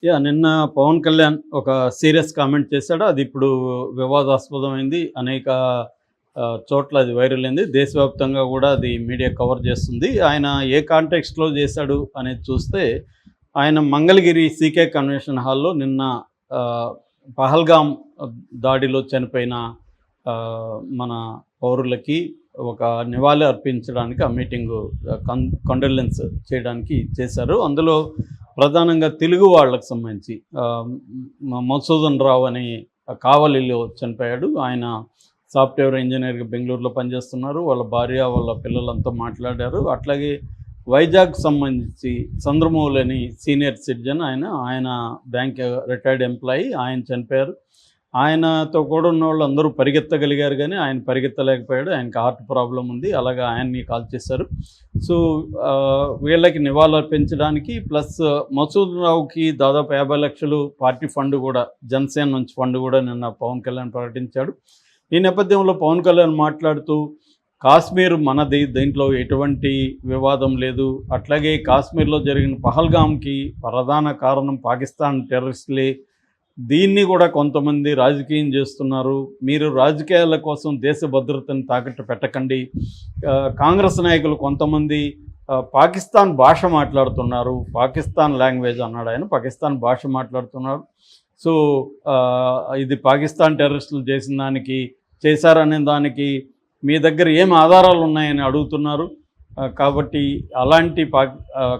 నిన్న పవన్ కళ్యాణ్ ఒక serious comment చేశాడు. అది ఇప్పుడు వివాదాస్పదమైంది. అనేక చోట్ల అది వైరల్ అయింది. దేశవ్యాప్తంగా కూడా అది మీడియా కవర్ చేస్తుంది. ఆయన ఏ కాంటెక్స్ట్‌లో చేశాడు అనేది చూస్తే, ఆయన మంగళగిరి సీకే కన్వెన్షన్ హాల్‌లో నిన్న ఆహ్, పహల్గామ్ దాడిలో చనిపోయిన మన పౌరులకి ఒక నివాళి అర్పించడానికి ఆ మీటింగు కండోలెన్స్ చేయడానికి చేశారు. అందులో ప్రధానంగా తెలుగు వాళ్ళకి సంబంధించి మధుసూదన్ రావు అని కావలిలో చనిపోయాడు. ఆయన సాఫ్ట్వేర్ ఇంజనీర్గా బెంగళూరులో పనిచేస్తున్నారు. వాళ్ళ భార్య, వాళ్ళ పిల్లలంతా మాట్లాడారు. అట్లాగే వైజాగ్ సంబంధించి చంద్రమౌళి అని సీనియర్ సిటిజన్, ఆయన బ్యాంక్ రిటైర్డ్ ఎంప్లాయీ, ఆయన చనిపోయారు. ఆయనతో కూడా ఉన్న వాళ్ళు అందరూ పరిగెత్తగలిగారు, కానీ ఆయన పరిగెత్తలేకపోయాడు. ఆయనకి హార్ట్ ప్రాబ్లం ఉంది. అలాగా ఆయన్ని కాల్ చేశారు. సో వీళ్ళకి నివాళులర్పించడానికి ప్లస్ మసూద్ రావుకి దాదాపు 50 లక్షలు పార్టీ ఫండ్ కూడా, జనసేన నుంచి ఫండ్ కూడా నిన్న పవన్ కళ్యాణ్ ప్రకటించాడు. ఈ నేపథ్యంలో పవన్ కళ్యాణ్ మాట్లాడుతూ, కాశ్మీర్ మనది, దీంట్లో ఎటువంటి వివాదం లేదు, అట్లాగే కాశ్మీర్లో జరిగిన పహల్గామ్కి ప్రధాన కారణం పాకిస్తాన్ టెర్రరిస్టులే, దీన్ని కూడా కొంతమంది రాజకీయం చేస్తున్నారు, మీరు రాజకీయాల కోసం దేశ భద్రతను తాకట్టు పెట్టకండి, కాంగ్రెస్ నాయకులు కొంతమంది పాకిస్తాన్ భాష మాట్లాడుతున్నారు, పాకిస్తాన్ లాంగ్వేజ్ అన్నాడు ఆయన, పాకిస్తాన్ భాష మాట్లాడుతున్నారు. సో ఇది పాకిస్తాన్ టెర్రరిస్టులు చేసిన దానికి, చేశారనే దానికి మీ దగ్గర ఏం ఆధారాలు ఉన్నాయని అడుగుతున్నారు. కాబట్టి అలాంటి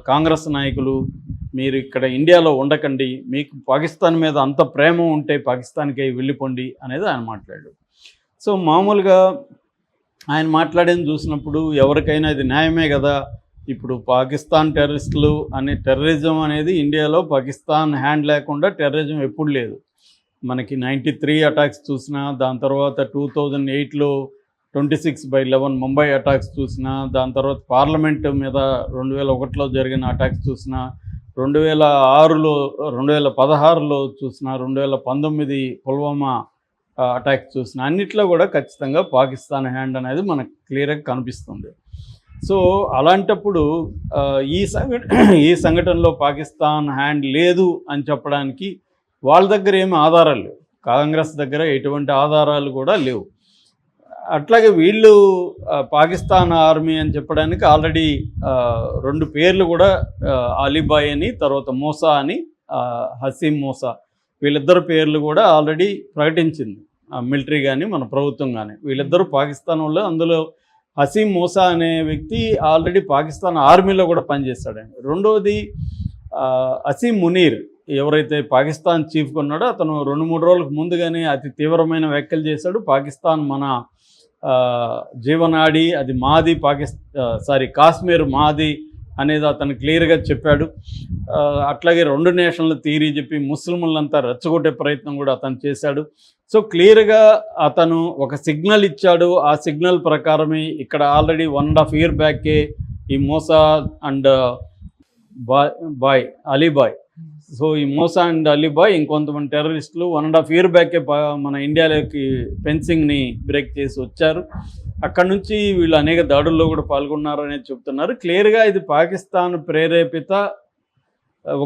కాంగ్రెస్ నాయకులు మీరు ఇక్కడ ఇండియాలో ఉండకండి, మీకు పాకిస్తాన్ మీద అంత ప్రేమ ఉంటే పాకిస్తాన్కి వెళ్ళిపోండి అనేది ఆయన మాట్లాడాడు. సో మామూలుగా ఆయన మాట్లాడేది చూసినప్పుడు ఎవరికైనా ఇది న్యాయమే కదా. ఇప్పుడు పాకిస్తాన్ టెర్రరిస్టులు అనే/టెర్రరిజం అనేది ఇండియాలో పాకిస్తాన్ హ్యాండ్ లేకుండా టెర్రరిజం ఎప్పుడు లేదు. మనకి 93 అటాక్స్ చూసినా, దాని తర్వాత 2008లో 26/11 ముంబై అటాక్స్ చూసినా, దాని తర్వాత పార్లమెంట్ మీద 2001లో జరిగిన అటాక్స్ చూసినా, 2006లో 2016లో చూసినా, 2019 పుల్వామా అటాక్ చూసినా, అన్నిట్లో కూడా ఖచ్చితంగా పాకిస్తాన్ హ్యాండ్ అనేది మనకు క్లియర్గా కనిపిస్తుంది. సో అలాంటప్పుడు ఈ సంఘటనలో పాకిస్తాన్ హ్యాండ్ లేదు అని చెప్పడానికి వాళ్ళ దగ్గర ఏమి ఆధారాలు లేవు, కాంగ్రెస్ దగ్గర ఎటువంటి ఆధారాలు కూడా లేవు. అట్లాగే వీళ్ళు పాకిస్తాన్ ఆర్మీ అని చెప్పడానికి ఆల్రెడీ 2 పేర్లు కూడా, అలీబాయ్ అని, తర్వాత మూసా అని, హసీం మూసా, వీళ్ళిద్దరు పేర్లు కూడా ఆల్రెడీ ప్రకటించింది మిలిటరీ కానీ మన ప్రభుత్వం కానీ. వీళ్ళిద్దరూ పాకిస్తాన్ వాళ్ళు. అందులో హసీం మూసా అనే వ్యక్తి ఆల్రెడీ పాకిస్తాన్ ఆర్మీలో కూడా పనిచేస్తాడండి. రెండవది అసీం మునీర్, ఎవరైతే పాకిస్తాన్ చీఫ్గా ఉన్నాడో అతను 2-3 రోజులకు ముందుగానే అతి తీవ్రమైన వ్యాఖ్యలు చేశాడు. పాకిస్తాన్ మన జీవనాడి, అది మాది, కాశ్మీర్ మాది అనేది అతను క్లియర్గా చెప్పాడు. అట్లాగే 2 నేషన్ల థియరీ చెప్పి ముస్లింలంతా రెచ్చగొట్టే ప్రయత్నం కూడా అతను చేశాడు. సో క్లియర్గా అతను ఒక సిగ్నల్ ఇచ్చాడు. ఆ సిగ్నల్ ప్రకారమే ఇక్కడ ఆల్రెడీ 1.5 year బ్యాకే ఈ మూసా అండ్ అలీబాయ్, సో ఈ మూసా అండ్ అలీబాయ్ ఇంకొంతమంది టెర్రరిస్టులు 1.5 year బ్యాకే మన ఇండియాలోకి ఫెన్సింగ్ని బ్రేక్ చేసి వచ్చారు. అక్కడ నుంచి వీళ్ళు అనేక దాడుల్లో కూడా పాల్గొన్నారు అనేది చెప్తున్నారు. క్లియర్గా ఇది పాకిస్తాన్ ప్రేరేపిత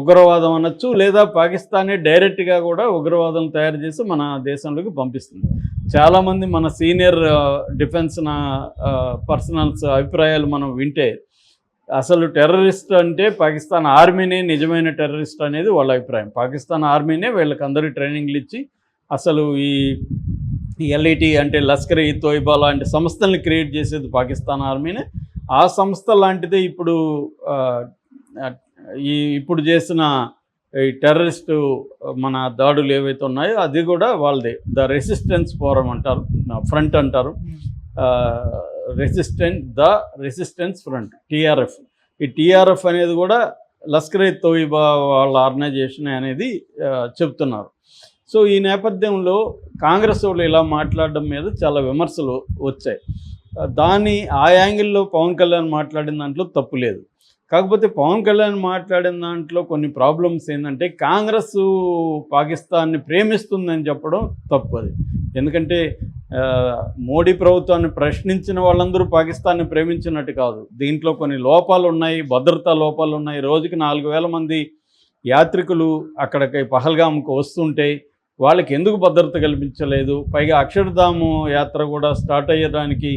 ఉగ్రవాదం అనొచ్చు, లేదా పాకిస్తానే డైరెక్ట్గా కూడా ఉగ్రవాదం తయారు చేసి మన దేశంలోకి పంపిస్తుంది. చాలామంది మన సీనియర్ డిఫెన్స్ పర్సనల్స్ అభిప్రాయాలు మనం వింటే, అసలు టెర్రరిస్ట్ అంటే పాకిస్తాన్ ఆర్మీనే నిజమైన టెర్రరిస్ట్ అనేది వాళ్ళ అభిప్రాయం. పాకిస్తాన్ ఆర్మీనే వీళ్ళకి అందరూ ట్రైనింగ్లు ఇచ్చి, అసలు ఈ ఎల్ఈటి అంటే లష్కర్ ఈ తోయిబా లాంటి సంస్థల్ని క్రియేట్ చేసేది పాకిస్తాన్ ఆర్మీనే. ఆ సంస్థ లాంటిదే ఇప్పుడు చేసిన ఈ టెర్రరిస్టు మన దాడులు ఏవైతే ఉన్నాయో అది కూడా వాళ్ళదే. ద రెసిస్టెన్స్ ఫోరం అంటారు, ఫ్రంట్ అంటారు, రెసిస్టెన్స్ ఫ్రంట్, టీఆర్ఎఫ్. ఈ టీఆర్ఎఫ్ అనేది కూడా లష్కర్ ఈ తోయిబా వాళ్ళ ఆర్గనైజేషన్ అనేది చెప్తున్నారు. సో ఈ నేపథ్యంలో కాంగ్రెస్ వాళ్ళు ఇలా మాట్లాడడం మీద చాలా విమర్శలు వచ్చాయి. ఆ యాంగిల్లో పవన్ కళ్యాణ్ మాట్లాడిన దాంట్లో తప్పు లేదు. కాకపోతే పవన్ కళ్యాణ్ మాట్లాడిన దాంట్లో కొన్ని ప్రాబ్లమ్స్ ఏంటంటే, కాంగ్రెస్ పాకిస్తాన్ని ప్రేమిస్తుందని చెప్పడం తప్పు అది. ఎందుకంటే మోడీ ప్రభుత్వాన్ని ప్రశ్నించిన వాళ్ళందరూ పాకిస్తాన్ని ప్రేమించినట్టు కాదు. దీంట్లో కొన్ని లోపాలు ఉన్నాయి, భద్రతా లోపాలు ఉన్నాయి. రోజుకి 4,000 మంది యాత్రికులు అక్కడికి పహల్గామ్కు వస్తుంటే వాళ్ళకి ఎందుకు భద్రత కల్పించలేదు? పైగా అక్షర్ధామ్ యాత్ర కూడా స్టార్ట్ అయ్యడానికి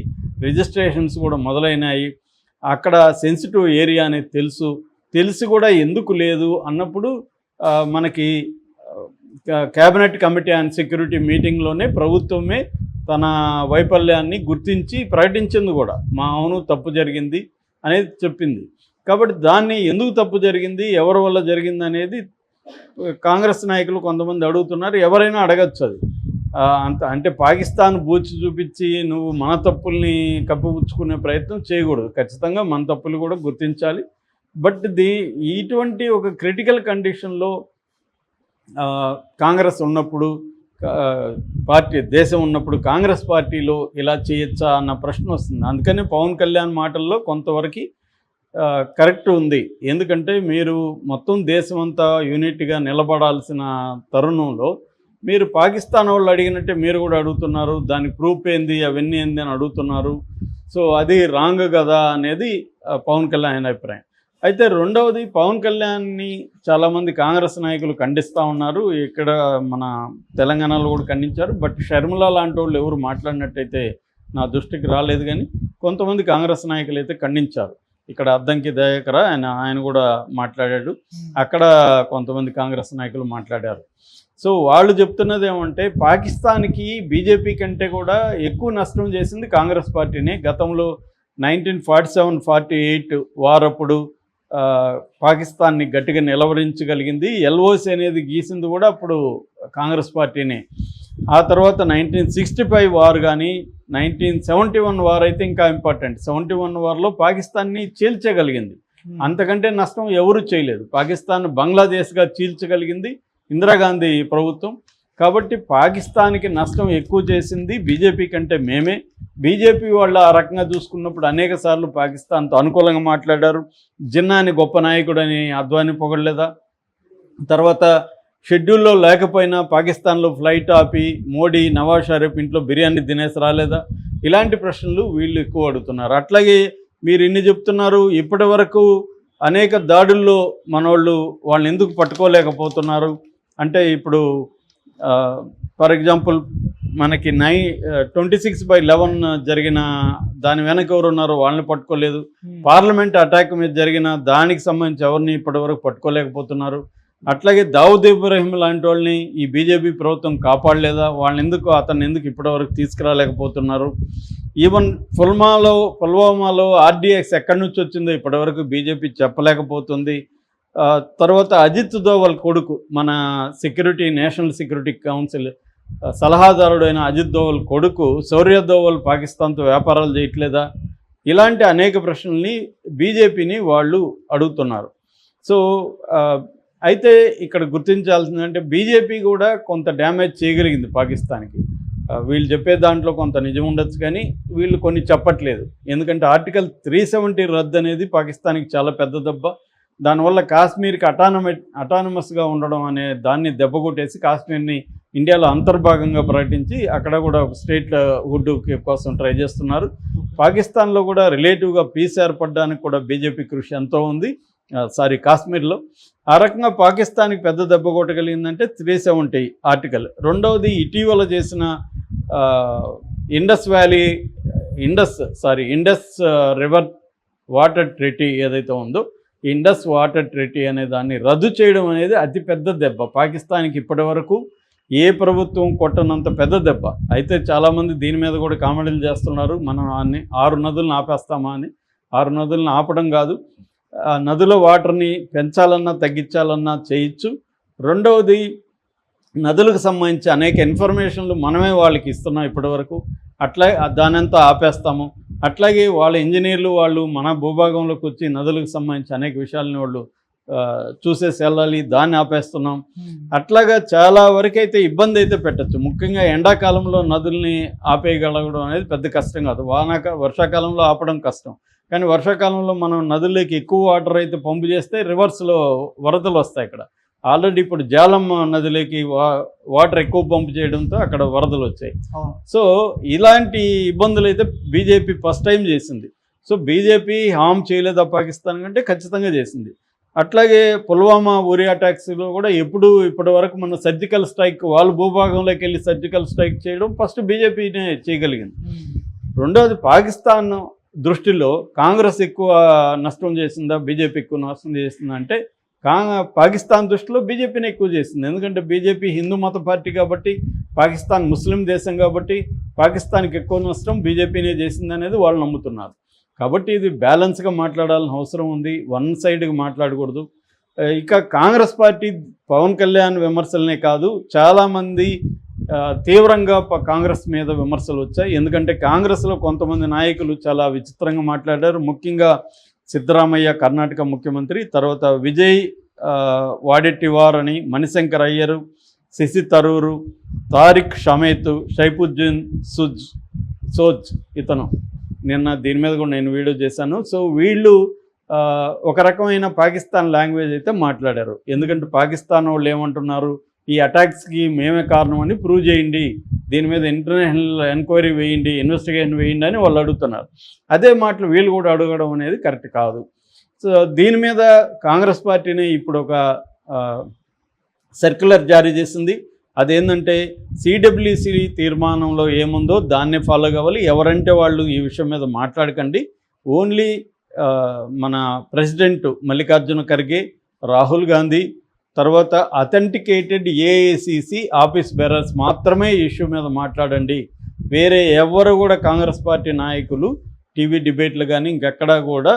రిజిస్ట్రేషన్స్ కూడా మొదలైనాయి. అక్కడ సెన్సిటివ్ ఏరియా అనేది తెలిసి కూడా ఎందుకు లేదు అన్నప్పుడు మనకి క్యాబినెట్ కమిటీ ఆన్ సెక్యూరిటీ మీటింగ్లోనే ప్రభుత్వమే తన వైఫల్యాన్ని గుర్తించి ప్రకటించింది కూడా. అవును తప్పు జరిగింది అనేది చెప్పింది. కాబట్టి దాన్ని ఎందుకు తప్పు జరిగింది, ఎవరి వల్ల జరిగింది అనేది కాంగ్రెస్ నాయకులు కొంతమంది అడుగుతున్నారు. ఎవరైనా అడగచ్చు అది. అంటే పాకిస్తాన్ బూచి చూపించి నువ్వు మన తప్పుల్ని కప్పిపుచ్చుకునే ప్రయత్నం చేయకూడదు. ఖచ్చితంగా మన తప్పులు కూడా గుర్తించాలి. బట్ ఇటువంటి ఒక క్రిటికల్ కండిషన్లో కాంగ్రెస్ ఉన్నప్పుడు, దేశం ఉన్నప్పుడు కాంగ్రెస్ పార్టీలో ఇలా చేయొచ్చా అన్న ప్రశ్న వస్తుంది. అందుకని పవన్ కళ్యాణ్ మాటల్లో కొంతవరకు కరెక్ట్ ఉంది. ఎందుకంటే మీరు మొత్తం దేశం అంతా యూనిట్గా నిలబడాల్సిన తరుణంలో మీరు పాకిస్తాన్ వాళ్ళు అడిగినట్టే మీరు కూడా అడుగుతున్నారు. దానికి ప్రూఫ్ ఏంది, అవన్నీ ఏంది అని అడుగుతున్నారు. సో అది రాంగ్ కదా అనేది పవన్ కళ్యాణ్ అభిప్రాయం. అయితే రెండవది, పవన్ కళ్యాణ్ని చాలామంది కాంగ్రెస్ నాయకులు ఖండిస్తూ ఉన్నారు. ఇక్కడ మన తెలంగాణలో కూడా ఖండించారు. బట్ షర్మిల లాంటి వాళ్ళు ఎవరు మాట్లాడినట్టయితే నా దృష్టికి రాలేదు. కానీ కొంతమంది కాంగ్రెస్ నాయకులు అయితే ఖండించారు. ఇక్కడ అద్దంకి దయాకర్ ఆయన కూడా మాట్లాడాడు. అక్కడ కొంతమంది కాంగ్రెస్ నాయకులు మాట్లాడారు. సో వాళ్ళు చెప్తున్నది ఏమంటే, పాకిస్తాన్కి బీజేపీ కంటే కూడా ఎక్కువ నష్టం చేసింది కాంగ్రెస్ పార్టీనే. గతంలో 1947-48 వారప్పుడు పాకిస్తాన్ని గట్టిగా నిలవరించగలిగింది. ఎల్ఓసి అనేది గీసింది కూడా అప్పుడు కాంగ్రెస్ పార్టీనే. ఆ తర్వాత 1965 వార్ కానీ 1971 వార్ అయితే ఇంకా ఇంపార్టెంట్. 71 వార్లో పాకిస్తాన్ని చీల్చగలిగింది. అంతకంటే నష్టం ఎవరు చేయలేదు. పాకిస్తాన్ బంగ్లాదేశ్గా చీల్చగలిగింది ఇందిరాగాంధీ ప్రభుత్వం. కాబట్టి పాకిస్తాన్కి నష్టం ఎక్కువ చేసింది బీజేపీ కంటే మేమే. బీజేపీ వాళ్ళు ఆ రకంగా చూసుకున్నప్పుడు అనేక సార్లు పాకిస్తాన్తో అనుకూలంగా మాట్లాడారు. జిన్నాని గొప్ప నాయకుడని అద్వానీ పొగడలేదా? తర్వాత షెడ్యూల్లో లేకపోయినా పాకిస్తాన్లో ఫ్లైట్ ఆపి మోడీ, నవాజ్ షరీఫ్ ఇంట్లో బిర్యానీ తినేసి రాలేదా? ఇలాంటి ప్రశ్నలు వీళ్ళు ఎక్కువ అడుగుతున్నారు. అట్లాగే మీరు ఇన్ని చెప్తున్నారు, ఇప్పటి వరకు అనేక దాడుల్లో వాళ్ళని ఎందుకు పట్టుకోలేకపోతున్నారు అంటే, ఇప్పుడు ఫర్ ఎగ్జాంపుల్ మనకి 26/11 జరిగిన దాని వెనక ఎవరు ఉన్నారో వాళ్ళని పట్టుకోలేదు. పార్లమెంట్ అటాక్ మీద జరిగిన దానికి సంబంధించి ఎవరిని ఇప్పటివరకు పట్టుకోలేకపోతున్నారు. అట్లాగే దావుద్ ఇబ్రాహిం లాంటి వాళ్ళని ఈ బీజేపీ ప్రభుత్వం కాపాడలేదా? అతన్ని ఎందుకు ఇప్పటివరకు తీసుకురాలేకపోతున్నారు? ఈవెన్ పుల్వామాలో ఆర్డీఎక్స్ ఎక్కడి నుంచి వచ్చిందో ఇప్పటివరకు బీజేపీ చెప్పలేకపోతుంది. తర్వాత అజిత్ దోవల్ కొడుకు, మన నేషనల్ సెక్యూరిటీ కౌన్సిల్ సలహాదారుడైన అజిత్ దోవల్ కొడుకు శౌర్య దోవల్ పాకిస్తాన్తో వ్యాపారాలు చేయట్లేదా? ఇలాంటి అనేక ప్రశ్నల్ని బీజేపీని వాళ్ళు అడుగుతున్నారు. సో అయితే ఇక్కడ గుర్తించాల్సిందంటే, బీజేపీ కూడా కొంత డ్యామేజ్ చేయగలిగింది పాకిస్తాన్కి. వీళ్ళు చెప్పే దాంట్లో కొంత నిజం ఉండొచ్చు, కానీ వీళ్ళు కొన్ని చెప్పట్లేదు. ఎందుకంటే ఆర్టికల్ 370 రద్దు అనేది పాకిస్తాన్కి చాలా పెద్ద దెబ్బ. దానివల్ల కాశ్మీర్కి అటానమస్గా ఉండడం అనే దాన్ని దెబ్బకొట్టేసి కాశ్మీర్ని ఇండియాలో అంతర్భాగంగా ప్రకటించి అక్కడ కూడా ఒక స్టేట్ హుడ్ కోసం ట్రై చేస్తున్నారు. పాకిస్తాన్లో కూడా రిలేటివ్గా పీస్ ఏర్పడడానికి కూడా బీజేపీ కృషి ఎంతో ఉంది. కాశ్మీర్లో ఆ రకంగా పాకిస్తాన్కి పెద్ద దెబ్బ కొట్టగలిగిందంటే 370 ఆర్టికల్. రెండవది, ఇటీవల చేసిన ఇండస్ రివర్ వాటర్ ట్రీటీ ఏదైతే ఉందో, ఇండస్ వాటర్ ట్రీటీ అనే దాన్ని రద్దు చేయడం అనేది అతిపెద్ద దెబ్బ పాకిస్తాన్కి. ఇప్పటి వరకు ఏ ప్రభుత్వం కొట్టనంత పెద్ద దెబ్బ. అయితే చాలామంది దీని మీద కూడా కామెంట్లు చేస్తున్నారు, మనం 6 నదులను ఆపేస్తామా అని. 6 నదులను ఆపడం కాదు, నదుల వాటర్ని పెంచాలన్నా తగ్గించాలన్నా చేయొచ్చు. రెండవది, నదులకు సంబంధించి అనేక ఇన్ఫర్మేషన్లు మనమే వాళ్ళకి ఇస్తున్నాం ఇప్పటివరకు. దానంతా ఆపేస్తాము. అట్లాగే వాళ్ళ ఇంజనీర్లు వాళ్ళు మన భూభాగంలోకి వచ్చి నదులకు సంబంధించి అనేక విషయాలని వాళ్ళు చూసేసి వెళ్ళాలి, దాన్ని ఆపేస్తున్నాం. అట్లాగా చాలా వరకు అయితే ఇబ్బంది అయితే పెట్టచ్చు. ముఖ్యంగా ఎండాకాలంలో నదుల్ని ఆపేయగలగడం అనేది పెద్ద కష్టం కాదు. వర్షాకాలంలో ఆపడం కష్టం. కానీ వర్షాకాలంలో మనం నదుల్లోకి ఎక్కువ వాటర్ అయితే పంపు చేస్తే రివర్స్లో వరదలు వస్తాయి. ఇక్కడ ఆల్రెడీ ఇప్పుడు జాలం నదిలోకి వాటర్ ఎక్కువ పంపు చేయడంతో అక్కడ వరదలు వచ్చాయి. సో ఇలాంటి ఇబ్బందులు అయితే బీజేపీ ఫస్ట్ టైం చేసింది. సో బీజేపీ హామ్ చేయలేదా పాకిస్తాన్ కంటే? ఖచ్చితంగా చేసింది. అట్లాగే పుల్వామా ఉరి అటాక్స్లో కూడా ఇప్పటి వరకు మన సర్జికల్ స్ట్రైక్ వాళ్ళు భూభాగంలోకి వెళ్ళి సర్జికల్ స్ట్రైక్ చేయడం ఫస్ట్ బీజేపీనే చేయగలిగింది. రెండవది పాకిస్తాన్ దృష్టిలో కాంగ్రెస్ ఎక్కువ నష్టం చేసిందా, బీజేపీ ఎక్కువ నష్టం చేసిందా అంటే పాకిస్తాన్ దృష్టిలో బీజేపీని ఎక్కువ చేసింది. ఎందుకంటే బీజేపీ హిందూ మత పార్టీ కాబట్టి, పాకిస్తాన్ ముస్లిం దేశం కాబట్టి పాకిస్తాన్కి ఎక్కువ నష్టం బీజేపీనే చేసింది అనేది వాళ్ళు నమ్ముతున్నారు. కాబట్టి ఇది బ్యాలెన్స్గా మాట్లాడాల్సిన అవసరం ఉంది, వన్ సైడ్గా మాట్లాడకూడదు. ఇక కాంగ్రెస్ పార్టీ పవన్ కళ్యాణ్ విమర్శలనే కాదు, చాలామంది తీవ్రంగా కాంగ్రెస్ మీద విమర్శలు వచ్చాయి. ఎందుకంటే కాంగ్రెస్లో కొంతమంది నాయకులు చాలా విచిత్రంగా మాట్లాడారు. ముఖ్యంగా సిద్ధరామయ్య కర్ణాటక ముఖ్యమంత్రి, తర్వాత విజయ్ వాడెట్టివార్ అని, మణిశంకర్ అయ్యరు, శశి తరూరు, తారిక్ షమేత్, షైఫుద్దీన్ సోజ్ ఇతను నిన్న దీని మీద కూడా నేను వీడియో చేశాను. సో వీళ్ళు ఒక రకమైన పాకిస్తాన్ లాంగ్వేజ్ అయితే మాట్లాడారు. ఎందుకంటే పాకిస్తాన్ వాళ్ళు ఏమంటున్నారు, ఈ అటాక్స్కి మేమే కారణం అని ప్రూవ్ చేయండి, దీని మీద ఇంటర్నేషనల్ ఎంక్వైరీ వేయండి, ఇన్వెస్టిగేషన్ వేయండి అని వాళ్ళు అడుగుతున్నారు. అదే మాటలు వీళ్ళు కూడా అడగడం అనేది కరెక్ట్ కాదు. సో దీని మీద కాంగ్రెస్ పార్టీని ఇప్పుడు ఒక సర్క్యులర్ జారీ చేసింది. అదేంటంటే సిడబ్ల్యూసి తీర్మానంలో ఏముందో దాన్నే ఫాలో కావాలి, ఎవరంటే వాళ్ళు ఈ విషయం మీద మాట్లాడకండి, ఓన్లీ మన ప్రెసిడెంట్ మల్లికార్జున ఖర్గే, రాహుల్ గాంధీ, తర్వాత అథెంటికేటెడ్ ఏఐసిసి ఆఫీస్ బేరర్స్ మాత్రమే ఈ ఇష్యూ మీద మాట్లాడండి, వేరే ఎవరు కూడా కాంగ్రెస్ పార్టీ నాయకులు టీవీ డిబేట్లు కానీ ఇంకెక్కడా కూడా